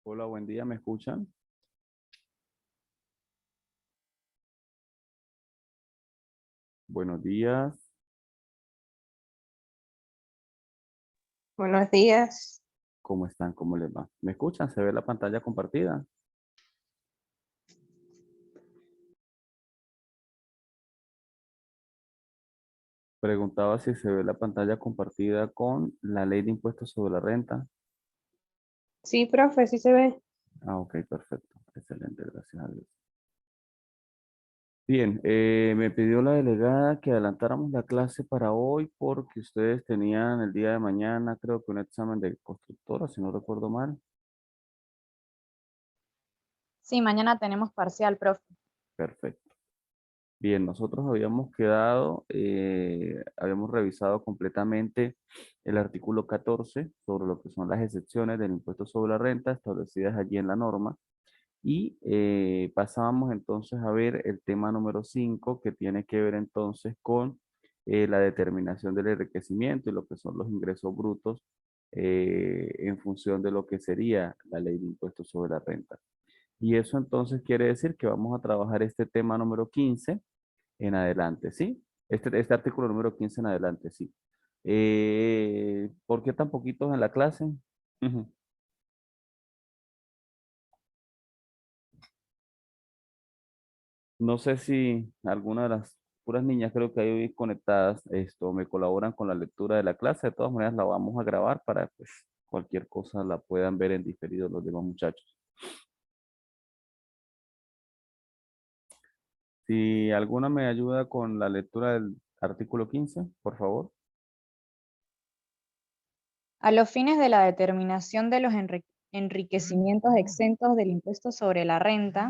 Hola, buen día, ¿me escuchan? Buenos días, Buenos días. ¿cómo están? ¿Cómo les va? ¿Me escuchan? ¿Se ve la pantalla compartida? Preguntaba si se ve la pantalla compartida con la ley de impuestos sobre la renta. Sí, profe, sí se ve. Ah, ok, perfecto. Excelente, gracias a Dios. Bien, me pidió la delegada que adelantáramos la clase para hoy porque ustedes tenían el día de mañana, creo que un examen de constructora, si no recuerdo mal. Sí, mañana tenemos parcial, profe. Perfecto. Bien, nosotros habíamos quedado, habíamos revisado completamente el artículo 14 sobre lo que son las excepciones del impuesto sobre la renta establecidas allí en la norma y pasábamos entonces a ver el tema número 5 que tiene que ver entonces con la determinación del enriquecimiento y lo que son los ingresos brutos en función de lo que sería la ley de impuestos sobre la renta. Y eso entonces quiere decir que vamos a trabajar este tema número 15 en adelante, ¿sí? Este artículo número 15 en adelante, sí. ¿Por qué tan poquitos en la clase? Ujú. No sé si alguna de las puras niñas creo que hay hoy conectadas me colaboran con la lectura de la clase. De todas maneras, la vamos a grabar para pues, cualquier cosa la puedan ver en diferido los demás muchachos. Si alguna me ayuda con la lectura del artículo 15, por favor. A los fines de la determinación de los enriquecimientos exentos del impuesto sobre la renta,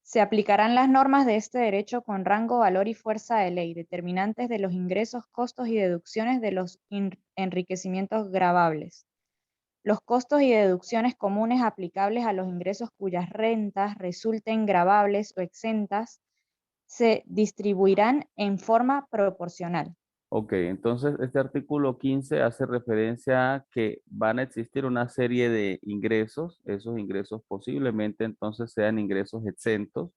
se aplicarán las normas de este derecho con rango, valor y fuerza de ley, determinantes de los ingresos, costos y deducciones de los enriquecimientos gravables. Los costos y deducciones comunes aplicables a los ingresos cuyas rentas resulten gravables o exentas se distribuirán en forma proporcional. Ok, entonces este artículo 15 hace referencia a que van a existir una serie de ingresos, esos ingresos posiblemente entonces sean ingresos exentos.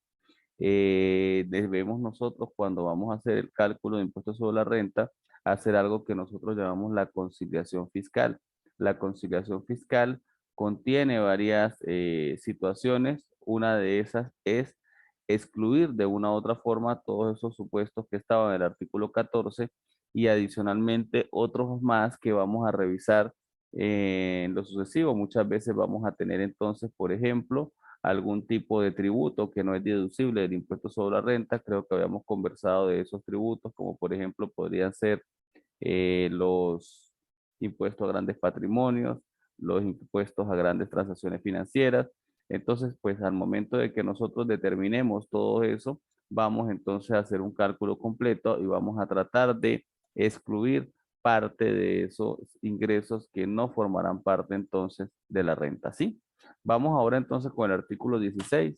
Debemos nosotros cuando vamos a hacer el cálculo de impuestos sobre la renta, hacer algo que nosotros llamamos la conciliación fiscal. La conciliación fiscal contiene varias situaciones, una de esas es excluir de una u otra forma todos esos supuestos que estaban en el artículo 14 y adicionalmente otros más que vamos a revisar en lo sucesivo. Muchas veces vamos a tener entonces, por ejemplo, algún tipo de tributo que no es deducible del impuesto sobre la renta. Creo que habíamos conversado de esos tributos, como por ejemplo podrían ser los impuestos a grandes patrimonios, los impuestos a grandes transacciones financieras. Entonces, pues al momento de que nosotros determinemos todo eso, vamos entonces a hacer un cálculo completo y vamos a tratar de excluir parte de esos ingresos que no formarán parte entonces de la renta, ¿sí? Vamos ahora entonces con el artículo 16.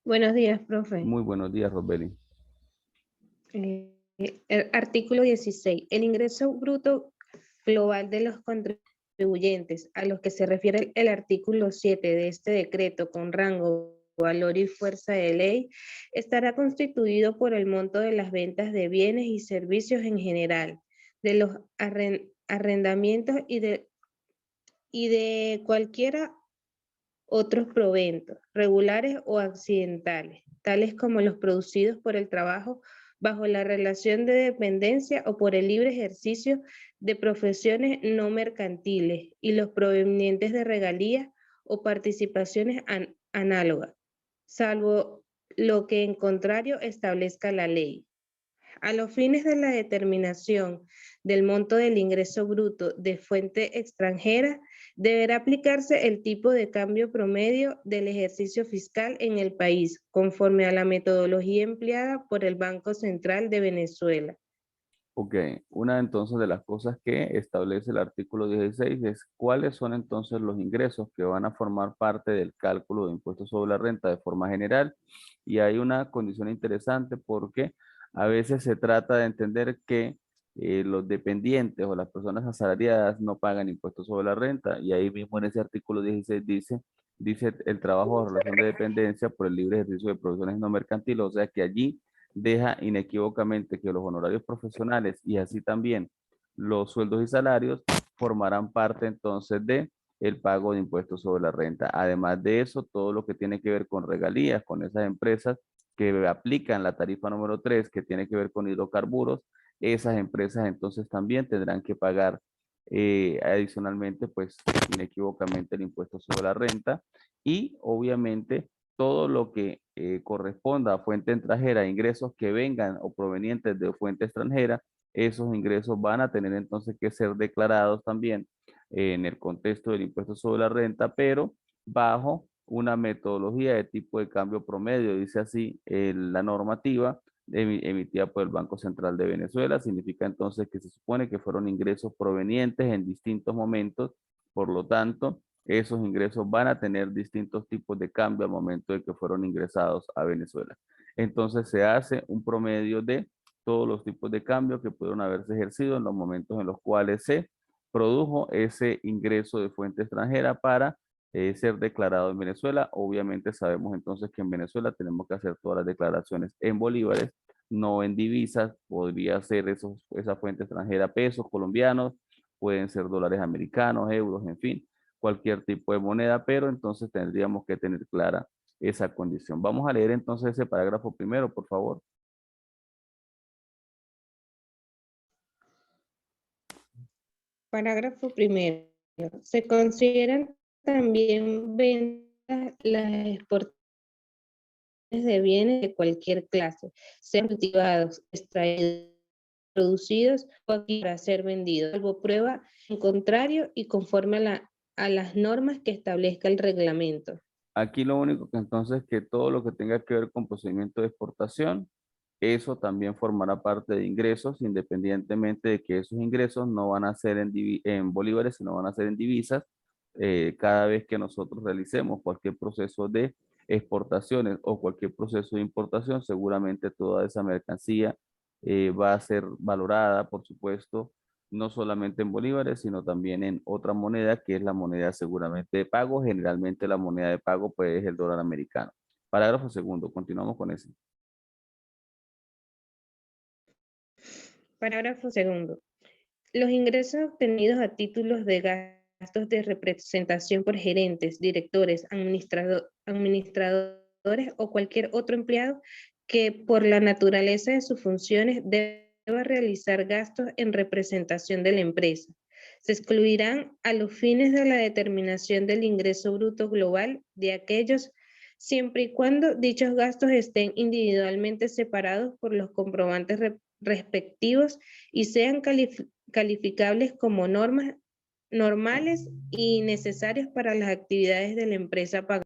Buenos días, profe. Muy buenos días, Rosbeli. El artículo 16. El ingreso bruto global de los contribuyentes a los que se refiere el artículo 7 de este decreto con rango, valor y fuerza de ley estará constituido por el monto de las ventas de bienes y servicios en general, de los arrendamientos y de cualquiera otros proventos, regulares o accidentales, tales como los producidos por el trabajo bajo la relación de dependencia o por el libre ejercicio de profesiones no mercantiles y los provenientes de regalías o participaciones análogas, salvo lo que en contrario establezca la ley. A los fines de la determinación del monto del ingreso bruto de fuente extranjera, deberá aplicarse el tipo de cambio promedio del ejercicio fiscal en el país, conforme a la metodología empleada por el Banco Central de Venezuela. Ok, una entonces de las cosas que establece el artículo 16 es cuáles son entonces los ingresos que van a formar parte del cálculo de impuestos sobre la renta de forma general. Y hay una condición interesante porque a veces se trata de entender que los dependientes o las personas asalariadas no pagan impuestos sobre la renta. Y ahí mismo en ese artículo 16 dice el trabajo o relación de dependencia por el libre ejercicio de profesiones no mercantiles. O sea que allí deja inequívocamente que los honorarios profesionales y así también los sueldos y salarios formarán parte entonces de el pago de impuestos sobre la renta. Además de eso, todo lo que tiene que ver con regalías, con esas empresas que aplican la tarifa número 3, que tiene que ver con hidrocarburos, esas empresas entonces también tendrán que pagar adicionalmente, pues inequívocamente el impuesto sobre la renta y obviamente todo lo que corresponda a fuente extranjera, ingresos que vengan o provenientes de fuente extranjera, esos ingresos van a tener entonces que ser declarados también en el contexto del impuesto sobre la renta, pero bajo una metodología de tipo de cambio promedio, dice así la normativa emitida por el Banco Central de Venezuela. Significa entonces que se supone que fueron ingresos provenientes en distintos momentos, por lo tanto, esos ingresos van a tener distintos tipos de cambio al momento de que fueron ingresados a Venezuela. Entonces se hace un promedio de todos los tipos de cambio que pudieron haberse ejercido en los momentos en los cuales se produjo ese ingreso de fuente extranjera para ser declarado en Venezuela. Obviamente sabemos entonces que en Venezuela tenemos que hacer todas las declaraciones en bolívares, no en divisas. Podría ser esa fuente extranjera pesos colombianos, pueden ser dólares americanos, euros, en fin, cualquier tipo de moneda, pero entonces tendríamos que tener clara esa condición. Vamos a leer entonces ese parágrafo primero, por favor. Parágrafo primero. Se consideran también ventas las exportaciones de bienes de cualquier clase, sean cultivados, extraídos, producidos o aquí para ser vendidos, salvo prueba en contrario y conforme a las normas que establezca el reglamento. Aquí lo único que entonces que todo lo que tenga que ver con procedimiento de exportación, eso también formará parte de ingresos, independientemente de que esos ingresos no van a ser en bolívares, sino van a ser en divisas. Cada vez que nosotros realicemos cualquier proceso de exportaciones o cualquier proceso de importación, seguramente toda esa mercancía va a ser valorada, por supuesto, no solamente en bolívares, sino también en otra moneda, que es la moneda seguramente de pago. Generalmente la moneda de pago pues, es el dólar americano. Parágrafo segundo, continuamos con ese. Parágrafo segundo. Los ingresos obtenidos a títulos de gastos de representación por gerentes, directores, administradores o cualquier otro empleado que por la naturaleza de sus funciones deba realizar gastos en representación de la empresa. Se excluirán a los fines de la determinación del ingreso bruto global de aquellos siempre y cuando dichos gastos estén individualmente separados por los comprobantes respectivos y sean calificables como normas normales y necesarias para las actividades de la empresa pagada.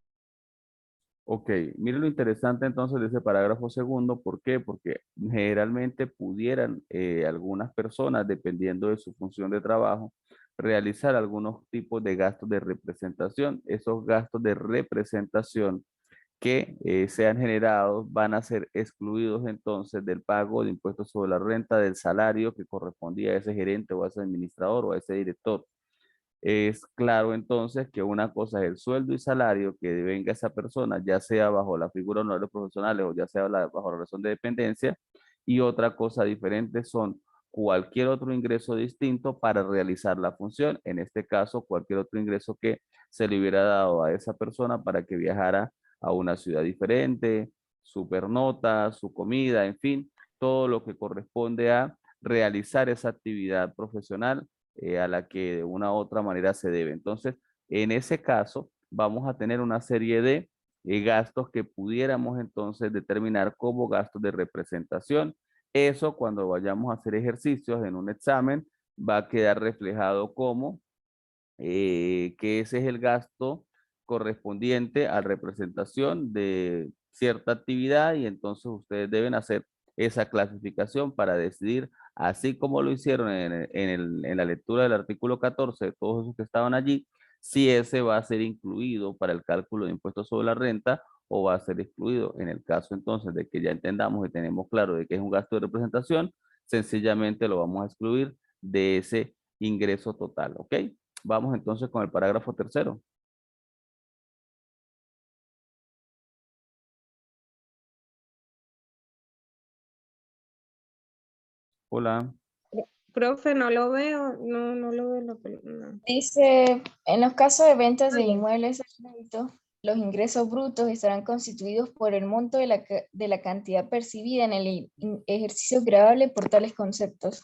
Ok, mire lo interesante entonces de ese parágrafo segundo. ¿Por qué? Porque generalmente pudieran algunas personas, dependiendo de su función de trabajo, realizar algunos tipos de gastos de representación. Esos gastos de representación que sean generados van a ser excluidos entonces del pago de impuestos sobre la renta del salario que correspondía a ese gerente o a ese administrador o a ese director. Es claro entonces que una cosa es el sueldo y salario que venga esa persona, ya sea bajo la figura de honorarios profesionales o ya sea bajo la relación de dependencia, y otra cosa diferente son cualquier otro ingreso distinto para realizar la función, en este caso cualquier otro ingreso que se le hubiera dado a esa persona para que viajara a una ciudad diferente, su pernota, su comida, en fin, todo lo que corresponde a realizar esa actividad profesional a la que de una u otra manera se debe. Entonces, en ese caso, vamos a tener una serie de gastos que pudiéramos entonces determinar como gastos de representación. Eso cuando vayamos a hacer ejercicios en un examen va a quedar reflejado como que ese es el gasto correspondiente a representación de cierta actividad y entonces ustedes deben hacer esa clasificación para decidir, así como lo hicieron en la lectura del artículo 14 de todos esos que estaban allí, si ese va a ser incluido para el cálculo de impuestos sobre la renta o va a ser excluido. En el caso entonces de que ya entendamos y tenemos claro de que es un gasto de representación, sencillamente lo vamos a excluir de ese ingreso total, ¿ok? Vamos entonces con el parágrafo tercero. Hola. Profe, no lo veo, no lo veo en la película. Dice, en los casos de ventas de Ah, ya. inmuebles a crédito, los ingresos brutos estarán constituidos por el monto de la cantidad percibida en el ejercicio gravable por tales conceptos.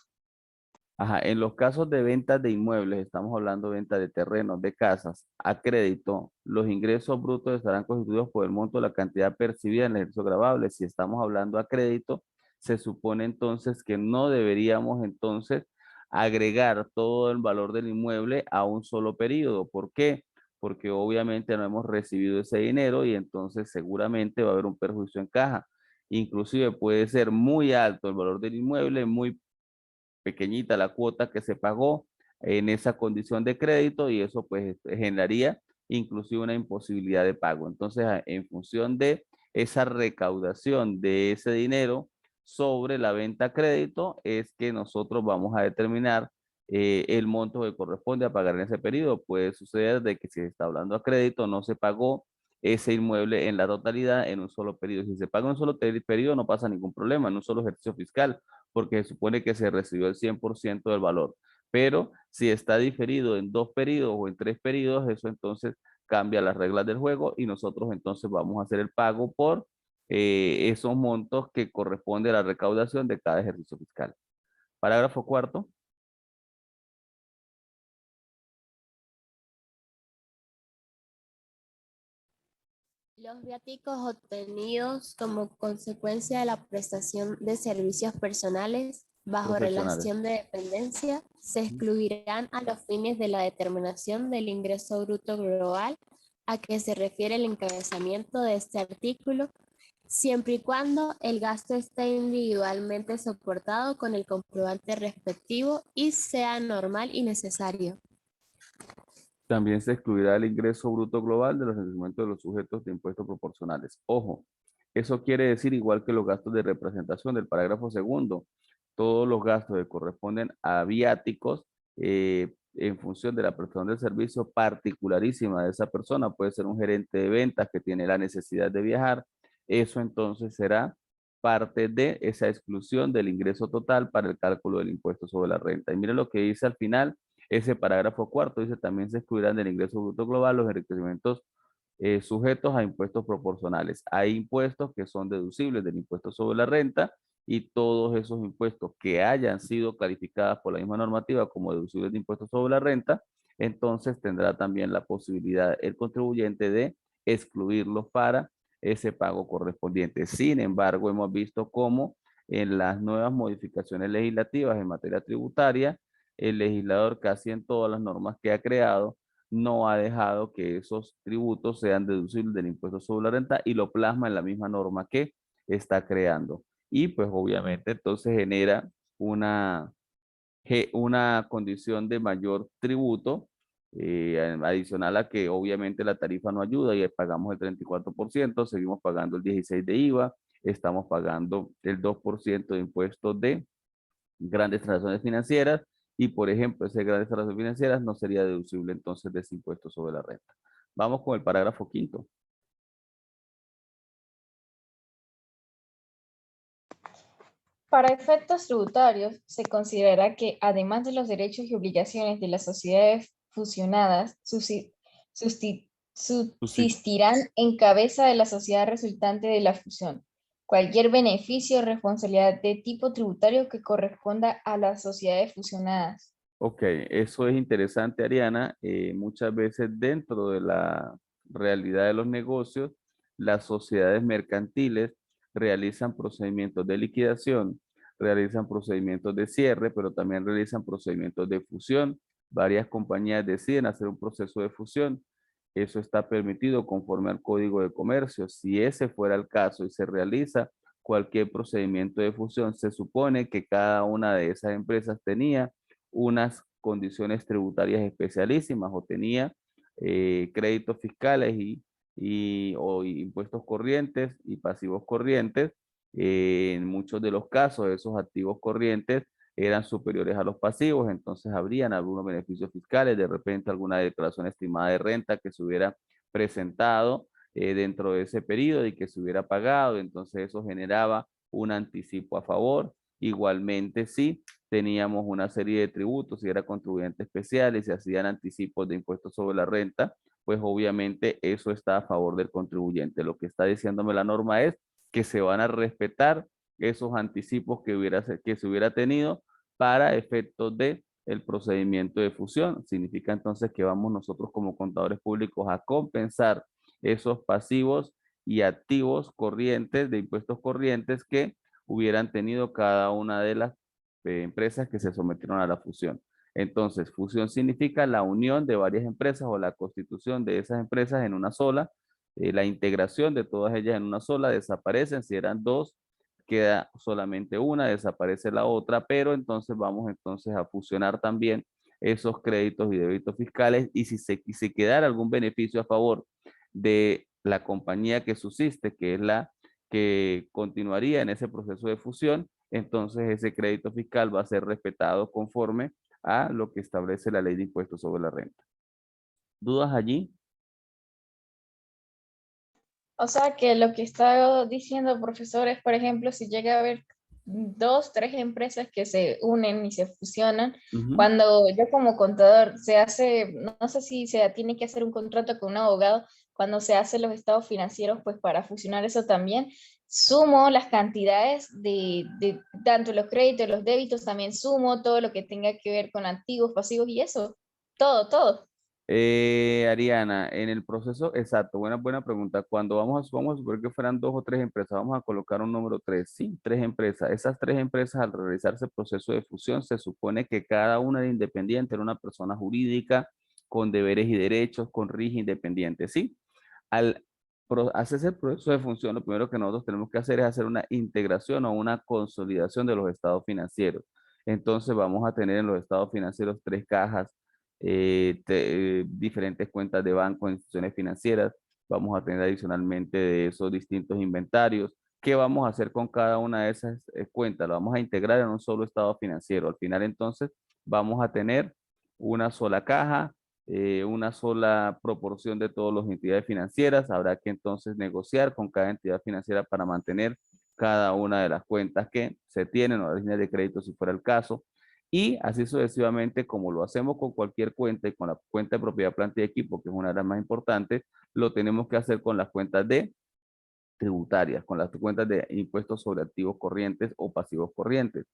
Ajá, en los casos de ventas de inmuebles, estamos hablando de venta de terrenos, de casas, a crédito, los ingresos brutos estarán constituidos por el monto de la cantidad percibida en el ejercicio gravable. Si estamos hablando a crédito, se supone entonces que no deberíamos entonces agregar todo el valor del inmueble a un solo periodo. ¿Por qué? Porque obviamente no hemos recibido ese dinero y entonces seguramente va a haber un perjuicio en caja. Inclusive puede ser muy alto el valor del inmueble, muy pequeñita la cuota que se pagó en esa condición de crédito y eso pues generaría inclusive una imposibilidad de pago. Entonces, en función de esa recaudación de ese dinero sobre la venta a crédito, es que nosotros vamos a determinar el monto que corresponde a pagar en ese periodo. Puede suceder de que si se está hablando a crédito, no se pagó ese inmueble en la totalidad en un solo periodo. Si se paga en un solo periodo, no pasa ningún problema, en un solo ejercicio fiscal, porque se supone que se recibió el 100% del valor. Pero si está diferido en 2 periodos o en 3 periodos, eso entonces cambia las reglas del juego y nosotros entonces vamos a hacer el pago por esos montos que corresponde a la recaudación de cada ejercicio fiscal. Parágrafo cuarto. Los viáticos obtenidos como consecuencia de la prestación de servicios personales bajo Profesionales. relación de dependencia se excluirán a los fines de la determinación del ingreso bruto global a que se refiere el encabezamiento de este artículo, siempre y cuando el gasto esté individualmente soportado con el comprobante respectivo y sea normal y necesario. También se excluirá el ingreso bruto global de los rendimentos de los sujetos de impuestos proporcionales. Ojo, eso quiere decir igual que los gastos de representación del parágrafo segundo. Todos los gastos que corresponden a viáticos en función de la prestación del servicio particularísima de esa persona. Puede ser un gerente de ventas que tiene la necesidad de viajar. Eso entonces será parte de esa exclusión del ingreso total para el cálculo del impuesto sobre la renta. Y miren lo que dice al final. Ese parágrafo cuarto dice también se excluirán del ingreso bruto global los enriquecimientos sujetos a impuestos proporcionales. Hay impuestos que son deducibles del impuesto sobre la renta y todos esos impuestos que hayan sido calificados por la misma normativa como deducibles de impuestos sobre la renta, entonces tendrá también la posibilidad el contribuyente de excluirlos para ese pago correspondiente. Sin embargo, hemos visto cómo en las nuevas modificaciones legislativas en materia tributaria, el legislador casi en todas las normas que ha creado no ha dejado que esos tributos sean deducibles del impuesto sobre la renta y lo plasma en la misma norma que está creando. Y pues obviamente entonces genera una condición de mayor tributo adicional a que obviamente la tarifa no ayuda y pagamos el 34%, seguimos pagando el 16% de IVA, estamos pagando el 2% de impuestos de grandes transacciones financieras y, por ejemplo, ese grandes transacciones financieras no sería deducible entonces de ese impuesto sobre la renta. Vamos con el parágrafo quinto. Para efectos tributarios, se considerará que, además de los derechos y obligaciones de las sociedades fusionadas, subsistirán en cabeza de la sociedad resultante de la fusión cualquier beneficio o responsabilidad de tipo tributario que corresponda a las sociedades fusionadas. Ok, eso es interesante, Ariana. Muchas veces dentro de la realidad de los negocios, las sociedades mercantiles realizan procedimientos de liquidación, realizan procedimientos de cierre, pero también realizan procedimientos de fusión. Varias compañías deciden hacer un proceso de fusión. Eso está permitido conforme al Código de Comercio. Si ese fuera el caso y se realiza cualquier procedimiento de fusión, se supone que cada una de esas empresas tenía unas condiciones tributarias especialísimas o tenía créditos fiscales o impuestos corrientes y pasivos corrientes En muchos de los casos, esos activos corrientes eran superiores a los pasivos, entonces habrían algunos beneficios fiscales, de repente alguna declaración estimada de renta que se hubiera presentado dentro de ese periodo y que se hubiera pagado, entonces eso generaba un anticipo a favor. Igualmente, sí, teníamos una serie de tributos, si era contribuyente especial y se hacían anticipos de impuestos sobre la renta, pues obviamente eso está a favor del contribuyente. Lo que está diciéndome la norma es que se van a respetar esos anticipos que se hubiera tenido para efectos de el procedimiento de fusión. Significa entonces que vamos nosotros como contadores públicos a compensar esos pasivos y activos corrientes de impuestos corrientes que hubieran tenido cada una de las empresas que se sometieron a la fusión. Entonces, fusión significa la unión de varias empresas o la constitución de esas empresas en una sola, la integración de todas ellas en una sola, desaparecen, si eran dos, queda solamente una, desaparece la otra, pero entonces vamos entonces a fusionar también esos créditos y débitos fiscales y si quedara algún beneficio a favor de la compañía que subsiste, que es la que continuaría en ese proceso de fusión, entonces ese crédito fiscal va a ser respetado conforme a lo que establece la ley de impuestos sobre la renta. ¿Dudas allí? O sea que lo que está diciendo, profesor, es, por ejemplo, si llega a haber dos, tres empresas que se unen y se fusionan, Ujú. cuando yo como contador se hace, no sé si se tiene que hacer un contrato con un abogado, cuando se hacen los estados financieros, pues para fusionar eso también, sumo las cantidades de tanto los créditos, los débitos, también sumo todo lo que tenga que ver con activos, pasivos y eso, todo, todo. Ariana, en el proceso, exacto, buena pregunta. Cuando vamos a suponer que fueran dos o tres empresas, vamos a colocar un número tres, sí, tres empresas. Esas tres empresas, al realizarse el proceso de fusión, se supone que cada una era independiente, era una persona jurídica con deberes y derechos, con RIG independiente, ¿sí? Al hacerse el proceso de fusión, lo primero que nosotros tenemos que hacer es hacer una integración o una consolidación de los estados financieros. Entonces vamos a tener en los estados financieros tres cajas, diferentes cuentas de banco, instituciones financieras. Vamos a tener adicionalmente de esos distintos inventarios. ¿Qué vamos a hacer con cada una de esas cuentas? Lo vamos a integrar en un solo estado financiero. Al final entonces vamos a tener una sola caja, una sola proporción de todas las entidades financieras. Habrá que entonces negociar con cada entidad financiera para mantener cada una de las cuentas que se tienen o las líneas de crédito si fuera el caso. Y así sucesivamente, como lo hacemos con cualquier cuenta y con la cuenta de propiedad, planta y equipo, que es una de las más importantes, lo tenemos que hacer con las cuentas de tributarias, con las cuentas de impuestos sobre activos corrientes o pasivos corrientes.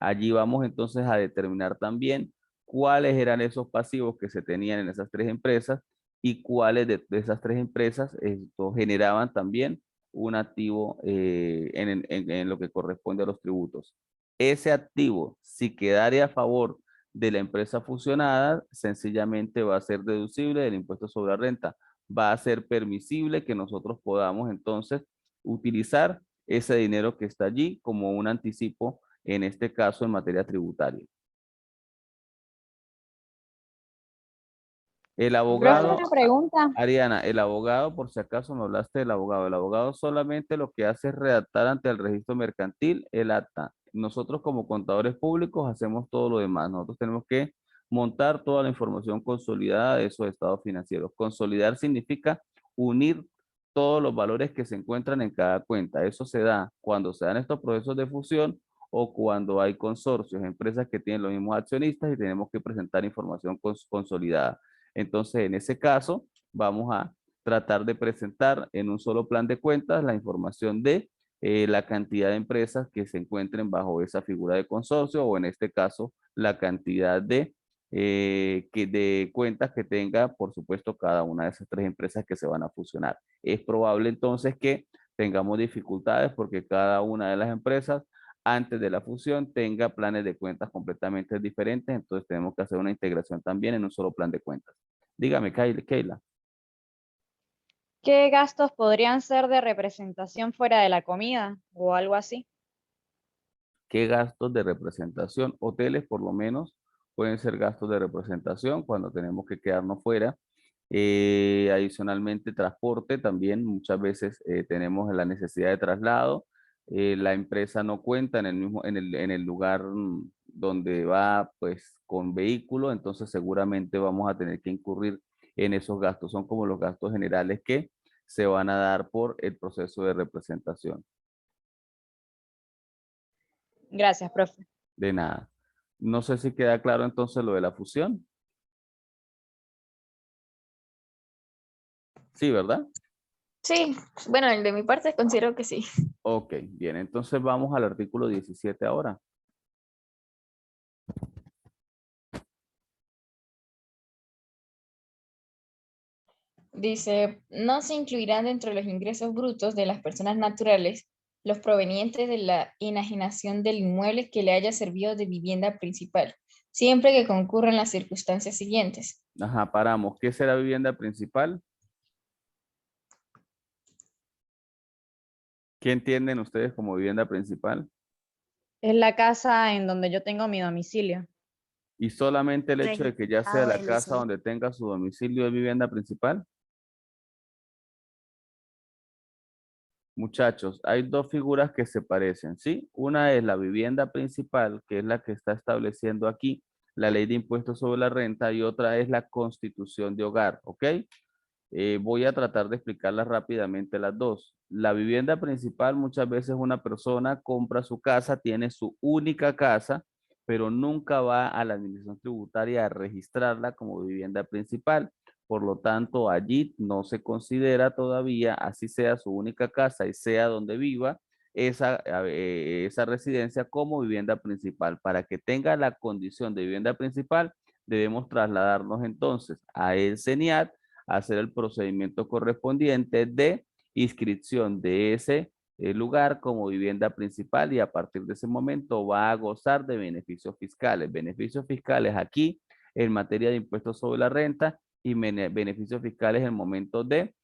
Allí vamos entonces a determinar también cuáles eran esos pasivos que se tenían en esas tres empresas y cuáles de esas tres empresas generaban también un activo en lo que corresponde a los tributos. Ese activo, si quedare a favor de la empresa fusionada, sencillamente va a ser deducible del impuesto sobre la renta. Va a ser permisible que nosotros podamos entonces utilizar ese dinero que está allí como un anticipo, en este caso en materia tributaria. El Profe, abogado, una pregunta. Ariana, el abogado, por si acaso me hablaste del abogado, el abogado solamente lo que hace es redactar ante el registro mercantil el acta. Nosotros como contadores públicos hacemos todo lo demás. Nosotros tenemos que montar toda la información consolidada de esos estados financieros. Consolidar significa unir todos los valores que se encuentran en cada cuenta. Eso se da cuando se dan estos procesos de fusión o cuando hay consorcios, empresas que tienen los mismos accionistas y tenemos que presentar información consolidada. Entonces, en ese caso, vamos a tratar de presentar en un solo plan de cuentas la información de la cantidad de empresas que se encuentren bajo esa figura de consorcio o en este caso, la cantidad de cuentas que tenga, por supuesto, cada una de esas tres empresas que se van a fusionar. Es probable entonces que tengamos dificultades porque cada una de las empresas antes de la fusión tenga planes de cuentas completamente diferentes, entonces tenemos que hacer una integración también en un solo plan de cuentas. Dígame, Keila, ¿Qué gastos podrían ser de representación fuera de la comida o algo así? ¿qué gastos de representación? Hoteles, por lo menos, pueden ser gastos de representación cuando tenemos que quedarnos fuera. Adicionalmente, transporte, también muchas veces tenemos la necesidad de traslado. la empresa no cuenta en el mismo, en el lugar donde va pues con vehículo, entonces seguramente vamos a tener que incurrir en esos gastos. Son como los gastos generales que se van a dar por el proceso de representación. Gracias, profe. De nada. No sé si queda claro entonces lo de la fusión. Sí, ¿verdad? Sí, bueno, de mi parte considero que sí. Ok, bien. Entonces vamos al artículo 17 ahora. Dice, no se incluirán dentro de los ingresos brutos de las personas naturales los provenientes de la enajenación del inmueble que le haya servido de vivienda principal, siempre que concurran las circunstancias siguientes. Ajá, paramos. ¿Qué será vivienda principal? ¿Qué entienden ustedes como vivienda principal? Es la casa en donde yo tengo mi domicilio. Y solamente el hecho de que ya sea la casa Registrado donde tenga su domicilio es vivienda principal. Muchachos, hay dos figuras que se parecen, ¿sí? Una es la vivienda principal, que es la que está estableciendo aquí la ley de impuestos sobre la renta, y otra es la constitución de hogar, ¿ok? Voy a tratar de explicarlas rápidamente las dos. La vivienda principal, muchas veces una persona compra su casa, tiene su única casa, pero nunca va a la administración tributaria a registrarla como vivienda principal. Por lo tanto, allí no se considera todavía, así sea su única casa y sea donde viva, esa residencia como vivienda principal. Para que tenga la condición de vivienda principal, debemos trasladarnos entonces a el CENIAT, hacer el procedimiento correspondiente de inscripción de ese lugar como vivienda principal, y a partir de ese momento va a gozar de beneficios fiscales. Beneficios fiscales aquí en materia de impuestos sobre la renta, y beneficios fiscales en el momento de,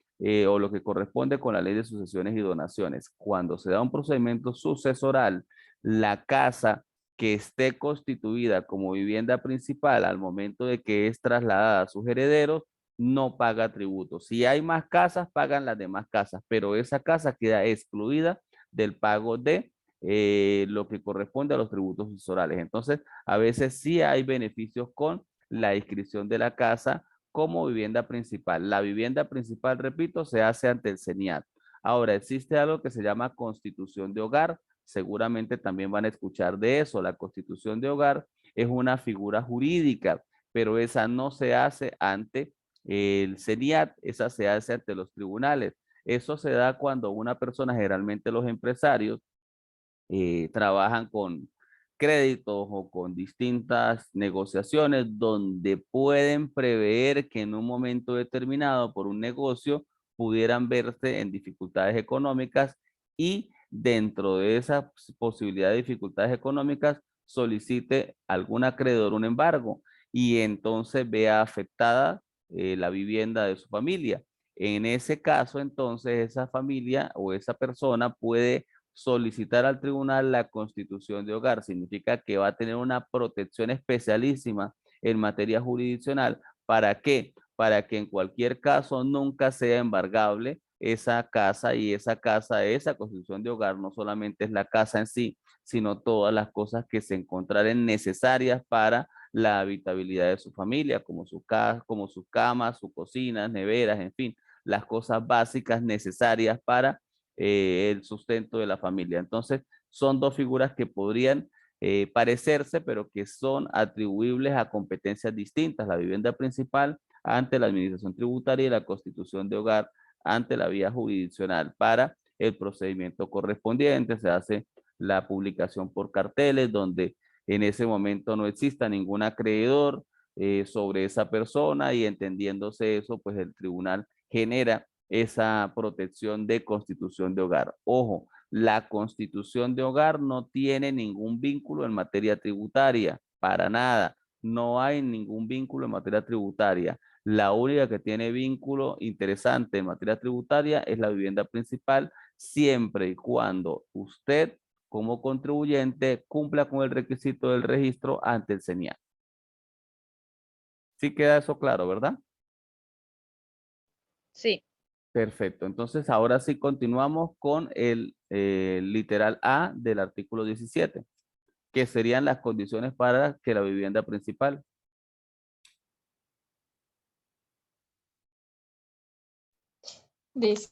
o lo que corresponde con la ley de sucesiones y donaciones. Cuando se da un procedimiento sucesoral, la casa que esté constituida como vivienda principal al momento de que es trasladada a sus herederos, no paga tributo. Si hay más casas, pagan las demás casas, pero esa casa queda excluida del pago de lo que corresponde a los tributos sucesorales. Entonces, a veces sí hay beneficios con la inscripción de la casa como vivienda principal. La vivienda principal, repito, se hace ante el CENIAT. Ahora, existe algo que se llama constitución de hogar. Seguramente también van a escuchar de eso. La constitución de hogar es una figura jurídica, pero esa no se hace ante el CENIAT, esa se hace ante los tribunales. Eso se da cuando una persona, generalmente los empresarios, trabajan con créditos o con distintas negociaciones donde pueden prever que en un momento determinado por un negocio pudieran verse en dificultades económicas, y dentro de esa posibilidad de dificultades económicas solicite algún acreedor un embargo, y entonces vea afectada la vivienda de su familia. En ese caso, entonces, esa familia o esa persona puede solicitar al tribunal la constitución de hogar. Significa que va a tener una protección especialísima en materia jurisdiccional. ¿Para qué? Para que en cualquier caso nunca sea embargable esa casa, y esa constitución de hogar no solamente es la casa en sí, sino todas las cosas que se encontraren necesarias para la habitabilidad de su familia, como su casa, como sus camas, sus cocinas, neveras, en fin, las cosas básicas necesarias para el sustento de la familia. Entonces, son dos figuras que podrían parecerse, pero que son atribuibles a competencias distintas. La vivienda principal ante la administración tributaria, y la constitución de hogar ante la vía jurisdiccional. Para el procedimiento correspondiente se hace la publicación por carteles, donde en ese momento no exista ningún acreedor sobre esa persona, y entendiéndose eso, pues el tribunal genera esa protección de constitución de hogar. Ojo, la constitución de hogar no tiene ningún vínculo en materia tributaria, para nada. No hay ningún vínculo en materia tributaria. La única que tiene vínculo interesante en materia tributaria es la vivienda principal, siempre y cuando usted, como contribuyente, cumpla con el requisito del registro ante el CENIAT. Sí queda eso claro, ¿verdad? Sí. Perfecto. Entonces, ahora sí continuamos con el literal A del artículo 17, que serían las condiciones para que la vivienda principal. Dice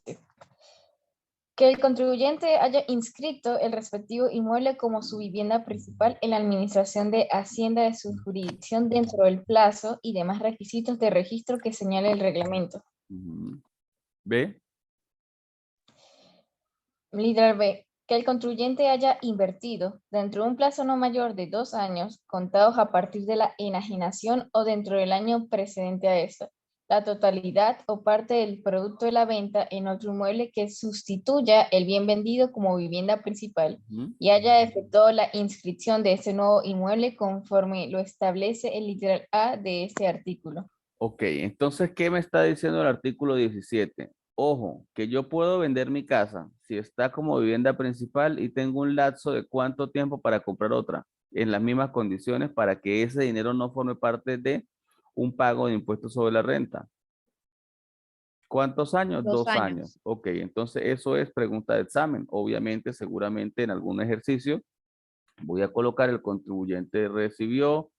que el contribuyente haya inscrito el respectivo inmueble como su vivienda principal en la administración de Hacienda de su jurisdicción dentro del plazo y demás requisitos de registro que señale el reglamento. Ujú. ¿Ve? Literal B, que el contribuyente haya invertido dentro de un plazo no mayor de 2 años, contados a partir de la enajenación o dentro del año precedente a esta, la totalidad o parte del producto de la venta en otro inmueble que sustituya el bien vendido como vivienda principal Ujú. y haya efectuado la inscripción de ese nuevo inmueble conforme lo establece el literal A de este artículo. Ok, entonces, ¿qué me está diciendo el artículo 17? Ojo, que yo puedo vender mi casa si está como vivienda principal y tengo un lapso de cuánto tiempo para comprar otra en las mismas condiciones para que ese dinero no forme parte de un pago de impuestos sobre la renta. ¿Cuántos años? 2 2 años. años. Ok, entonces eso es pregunta de examen. Obviamente, seguramente en algún ejercicio voy a colocar el contribuyente recibió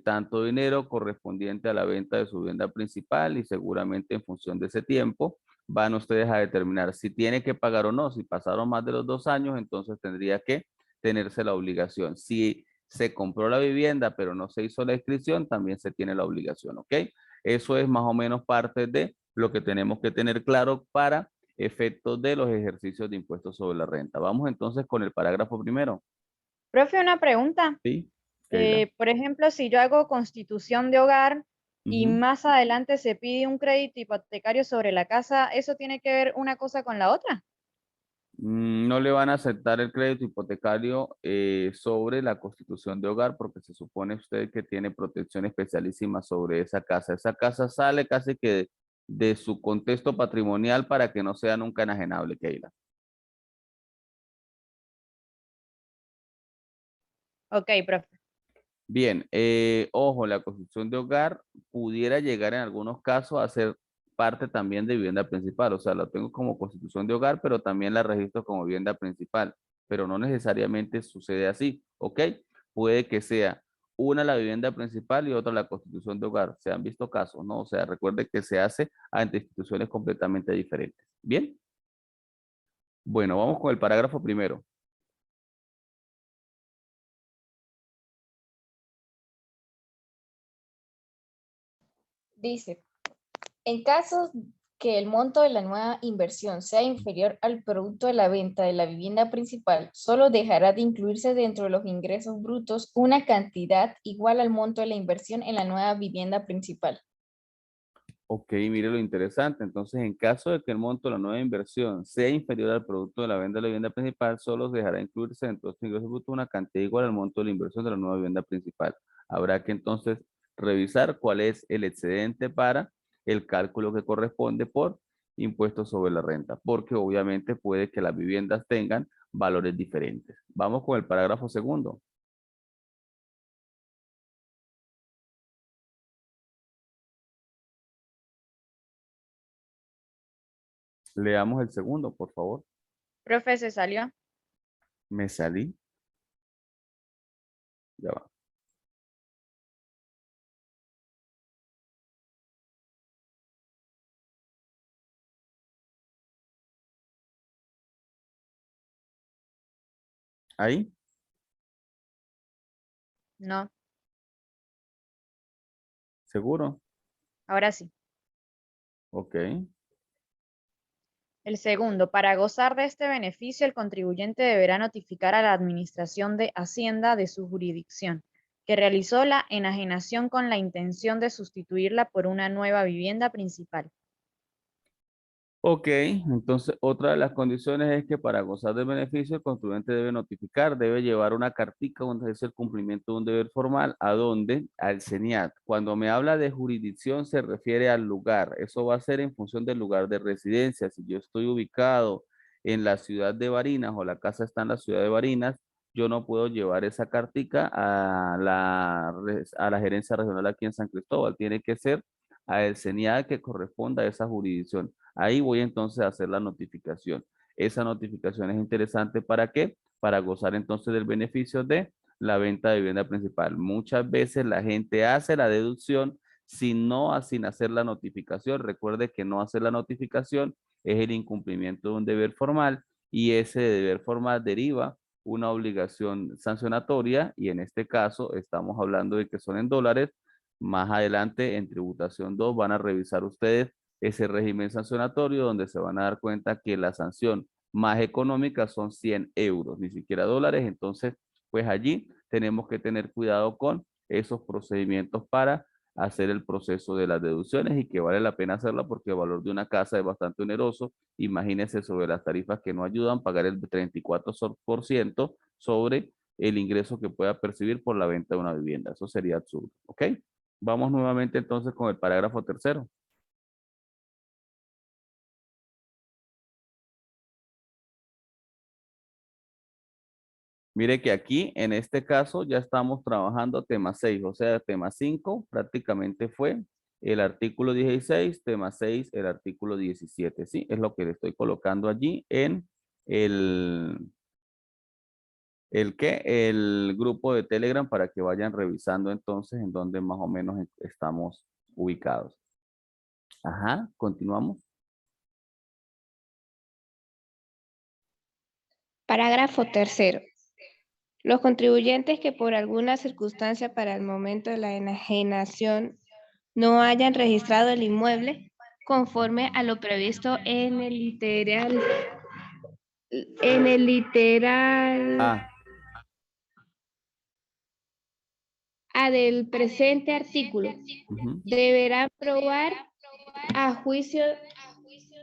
tanto dinero correspondiente a la venta de su vivienda principal y seguramente en función de ese tiempo van ustedes a determinar si tiene que pagar o no. Si pasaron más de los 2 años, entonces tendría que tenerse la obligación. Si se compró la vivienda pero no se hizo la inscripción, también se tiene la obligación, ¿ok? Eso es más o menos parte de lo que tenemos que tener claro para efectos de los ejercicios de impuestos sobre la renta. Vamos entonces con el parágrafo primero. Profe, una pregunta. ¿Sí? Keila. Por ejemplo, si yo hago constitución de hogar y Ujú. más adelante se pide un crédito hipotecario sobre la casa, ¿eso tiene que ver una cosa con la otra? No le van a aceptar el crédito hipotecario sobre la constitución de hogar porque se supone usted que tiene protección especialísima sobre esa casa. Esa casa sale casi que de su contexto patrimonial para que no sea nunca enajenable, Keila. Ok, profe. Bien, ojo, la construcción de hogar pudiera llegar en algunos casos a ser parte también de vivienda principal. O sea, la tengo como constitución de hogar, pero también la registro como vivienda principal. Pero no necesariamente sucede así, ¿ok? Puede que sea una la vivienda principal y otra la constitución de hogar. Se han visto casos, ¿no? O sea, recuerde que se hace ante instituciones completamente diferentes. Bien, bueno, vamos con el parágrafo primero. Dice, en caso que el monto de la nueva inversión sea inferior al producto de la venta de la vivienda principal, solo dejará de incluirse dentro de los ingresos brutos una cantidad igual al monto de la inversión en la nueva vivienda principal. Ok, mire lo interesante. Entonces, en caso de que el monto de la nueva inversión sea inferior al producto de la venta de la vivienda principal, solo dejará incluirse dentro de los ingresos brutos una cantidad igual al monto de la inversión de la nueva vivienda principal. Habrá que entonces revisar cuál es el excedente para el cálculo que corresponde por impuestos sobre la renta, porque obviamente puede que las viviendas tengan valores diferentes. Vamos con el parágrafo segundo. Leamos el segundo, por favor. Profe, se salió. Me salí. Ya va. Ahí, No, seguro. ahora sí. Ok. El segundo, para gozar de este beneficio, el contribuyente deberá notificar a la Administración de Hacienda de su jurisdicción que realizó la enajenación con la intención de sustituirla por una nueva vivienda principal. Ok, entonces otra de las condiciones es que para gozar del beneficio el contribuyente debe notificar, debe llevar una cartica donde es el cumplimiento de un deber formal, ¿a dónde? Al CENIAT. Cuando me habla de jurisdicción se refiere al lugar, eso va a ser en función del lugar de residencia. Si yo estoy ubicado en la ciudad de Barinas o la casa está en la ciudad de Barinas, yo no puedo llevar esa cartica a la gerencia regional aquí en San Cristóbal, tiene que ser al CENIAD que corresponda a esa jurisdicción. Ahí voy entonces a hacer la notificación. Esa notificación es interesante, ¿para qué? Para gozar entonces del beneficio de la venta de vivienda principal. Muchas veces la gente hace la deducción sin hacer la notificación. Recuerde que no hacer la notificación es el incumplimiento de un deber formal y ese deber formal deriva una obligación sancionatoria y en este caso estamos hablando de que son en dólares. Más adelante en tributación 2 van a revisar ustedes ese régimen sancionatorio donde se van a dar cuenta que la sanción más económica son 100 euros, ni siquiera dólares. Entonces, pues allí tenemos que tener cuidado con esos procedimientos para hacer el proceso de las deducciones y que vale la pena hacerla porque el valor de una casa es bastante oneroso. Imagínense sobre las tarifas que no ayudan a pagar el 34% sobre el ingreso que pueda percibir por la venta de una vivienda. Eso sería absurdo, ¿ok? Vamos nuevamente entonces con el parágrafo tercero. Mire que aquí, en este caso, ya estamos trabajando tema 6, o sea, tema 5 prácticamente fue el artículo 16, tema 6, el artículo 17, ¿sí? Es lo que le estoy colocando allí en el grupo de Telegram para que vayan revisando entonces en dónde más o menos estamos ubicados. Ajá, continuamos. Parágrafo tercero. Los contribuyentes que por alguna circunstancia para el momento de la enajenación no hayan registrado el inmueble conforme a lo previsto en el literal A del presente artículo, deberán probar a juicio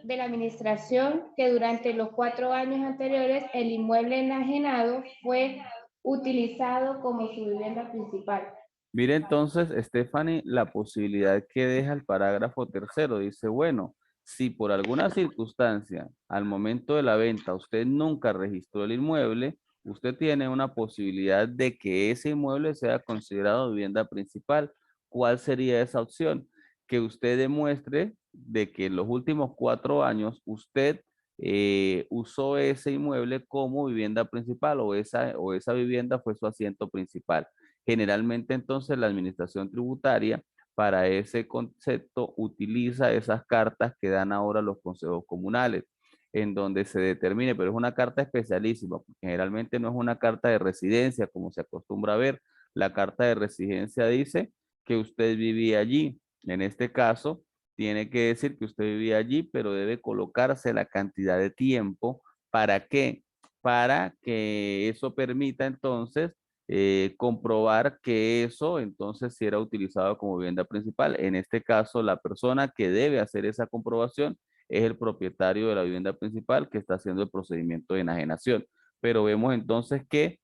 de la administración que durante los 4 años anteriores el inmueble enajenado fue utilizado como su vivienda principal. Mire entonces, Stephanie, la posibilidad que deja el parágrafo tercero. Dice, bueno, si por alguna circunstancia al momento de la venta usted nunca registró el inmueble, usted tiene una posibilidad de que ese inmueble sea considerado vivienda principal. ¿Cuál sería esa opción? Que usted demuestre de que en los últimos 4 años usted usó ese inmueble como vivienda principal o esa vivienda fue su asiento principal. Generalmente entonces la administración tributaria para ese concepto utiliza esas cartas que dan ahora los consejos comunales, en donde se determine, pero es una carta especialísima, porque generalmente no es una carta de residencia como se acostumbra a ver. La carta de residencia dice que usted vivía allí. En este caso, tiene que decir que usted vivía allí, pero debe colocarse la cantidad de tiempo. ¿Para qué? Para que eso permita entonces comprobar que eso entonces si era utilizado como vivienda principal. En este caso, la persona que debe hacer esa comprobación es el propietario de la vivienda principal que está haciendo el procedimiento de enajenación. Pero vemos entonces que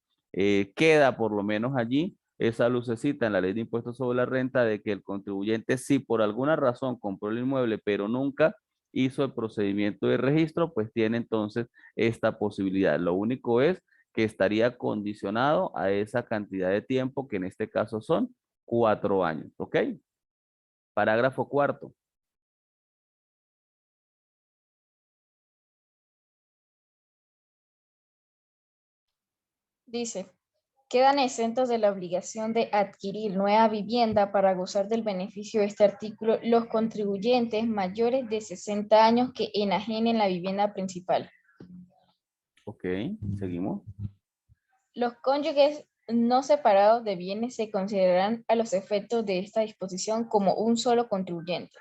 queda por lo menos allí esa lucecita en la ley de impuestos sobre la renta de que el contribuyente si por alguna razón compró el inmueble pero nunca hizo el procedimiento de registro, pues tiene entonces esta posibilidad. Lo único es que estaría condicionado a esa cantidad de tiempo, que en este caso son 4 años, ¿ok? Parágrafo cuarto. Dice, quedan exentos de la obligación de adquirir nueva vivienda para gozar del beneficio de este artículo los contribuyentes mayores de 60 años que enajenen la vivienda principal. Ok, seguimos. Los cónyuges no separados de bienes se considerarán a los efectos de esta disposición como un solo contribuyente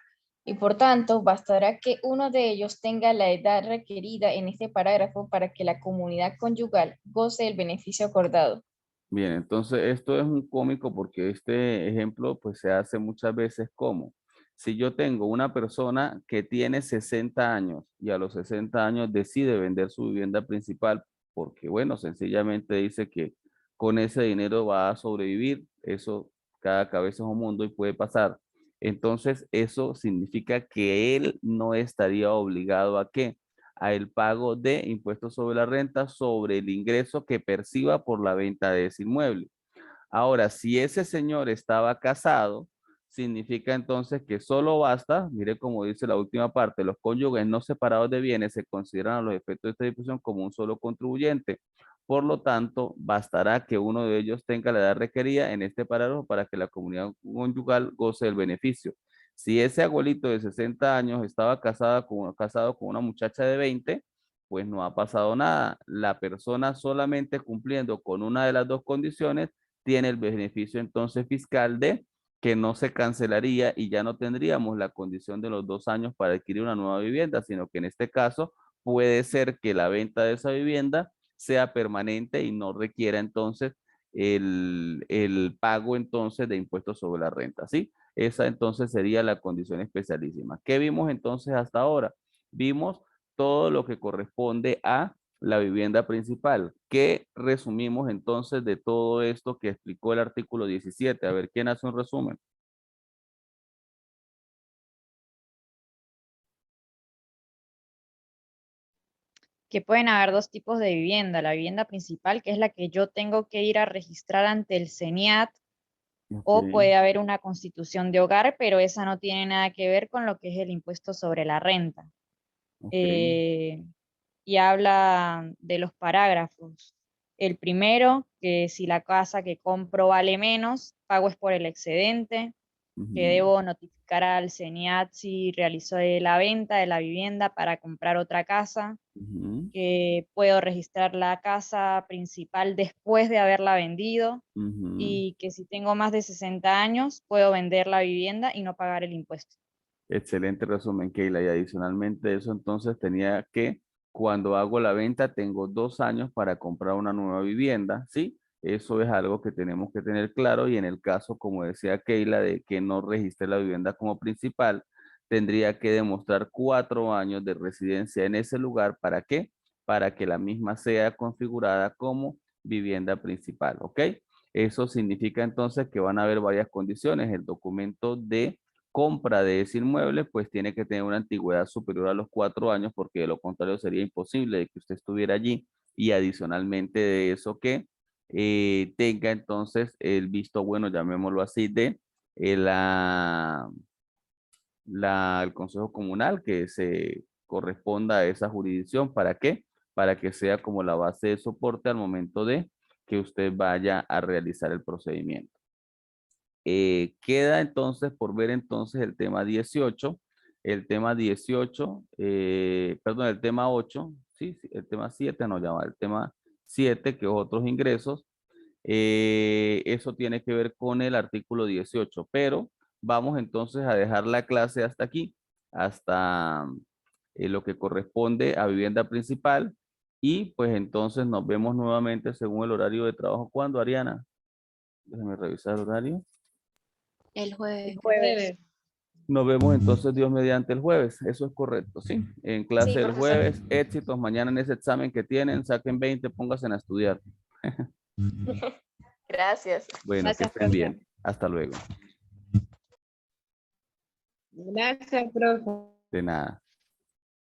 y por tanto bastará que uno de ellos tenga la edad requerida en este parágrafo para que la comunidad conyugal goce del beneficio acordado. Bien, entonces esto es un cómico porque este ejemplo pues se hace muchas veces como si yo tengo una persona que tiene 60 años y a los 60 años decide vender su vivienda principal porque bueno, sencillamente dice que con ese dinero va a sobrevivir, eso cada cabeza es un mundo y puede pasar. Entonces eso significa que él no estaría obligado a ¿qué? A el pago de impuestos sobre la renta sobre el ingreso que perciba por la venta de ese inmueble. Ahora, si ese señor estaba casado, significa entonces que solo basta, mire como dice la última parte, los cónyuges no separados de bienes se consideran a los efectos de esta disposición como un solo contribuyente. Por lo tanto, bastará que uno de ellos tenga la edad requerida en este parágrafo para que la comunidad conyugal goce del beneficio. Si ese abuelito de 60 años estaba casado con una muchacha de 20, pues no ha pasado nada. La persona solamente cumpliendo con una de las dos condiciones tiene el beneficio entonces fiscal de que no se cancelaría y ya no tendríamos la condición de los 2 años para adquirir una nueva vivienda, sino que en este caso puede ser que la venta de esa vivienda sea permanente y no requiera entonces el pago entonces de impuestos sobre la renta, ¿sí? Esa entonces sería la condición especialísima. ¿Qué vimos entonces hasta ahora? Vimos todo lo que corresponde a la vivienda principal. ¿Qué resumimos entonces de todo esto que explicó el artículo 17? A ver, ¿quién hace un resumen? Que pueden haber dos tipos de vivienda. La vivienda principal, que es la que yo tengo que ir a registrar ante el CENIAT, o Ok, puede haber una constitución de hogar, pero esa no tiene nada que ver con lo que es el impuesto sobre la renta. ok, Y habla de los parágrafos. El primero, que si la casa que compro vale menos, pago es por el excedente, que ujú, debo notificar al CENIAT si realizó la venta de la vivienda para comprar otra casa, ujú, que puedo registrar la casa principal después de haberla vendido, ujú. y que si tengo más de 60 años puedo vender la vivienda y no pagar el impuesto. Excelente resumen, Keila. Y adicionalmente eso, entonces tenía que, cuando hago la venta, tengo 2 años para comprar una nueva vivienda, ¿sí? Eso es algo que tenemos que tener claro. Y en el caso, como decía Keila, de que no registre la vivienda como principal, tendría que demostrar 4 años de residencia en ese lugar. ¿Para qué? Para que la misma sea configurada como vivienda principal, ¿ok? Eso significa entonces que van a haber varias condiciones. El documento de compra de ese inmueble, pues tiene que tener una antigüedad superior a los 4 años, porque de lo contrario sería imposible de que usted estuviera allí. Y adicionalmente de eso que tenga entonces el visto bueno, llamémoslo así, de el Consejo Comunal que se corresponda a esa jurisdicción. ¿Para qué? Para que sea como la base de soporte al momento de que usted vaya a realizar el procedimiento. Queda entonces por ver entonces el tema 18, el tema 18, perdón, el tema 8, sí, sí, el tema 7, no llama, el tema 7, que es otros ingresos. Eso tiene que ver con el artículo 18, pero vamos entonces a dejar la clase hasta aquí, hasta lo que corresponde a vivienda principal, y pues entonces nos vemos nuevamente según el horario de trabajo. ¿Cuándo, Ariana? Déjame revisar el horario. El El jueves. jueves. Nos vemos entonces Dios mediante el jueves. Eso es correcto, ¿sí? En clase Sí, del profesor. jueves, éxitos mañana en ese examen que tienen, saquen 20, pónganse a estudiar. Gracias. Bueno, que Gracias, estén profe. bien. Hasta luego. Gracias, profe. De nada.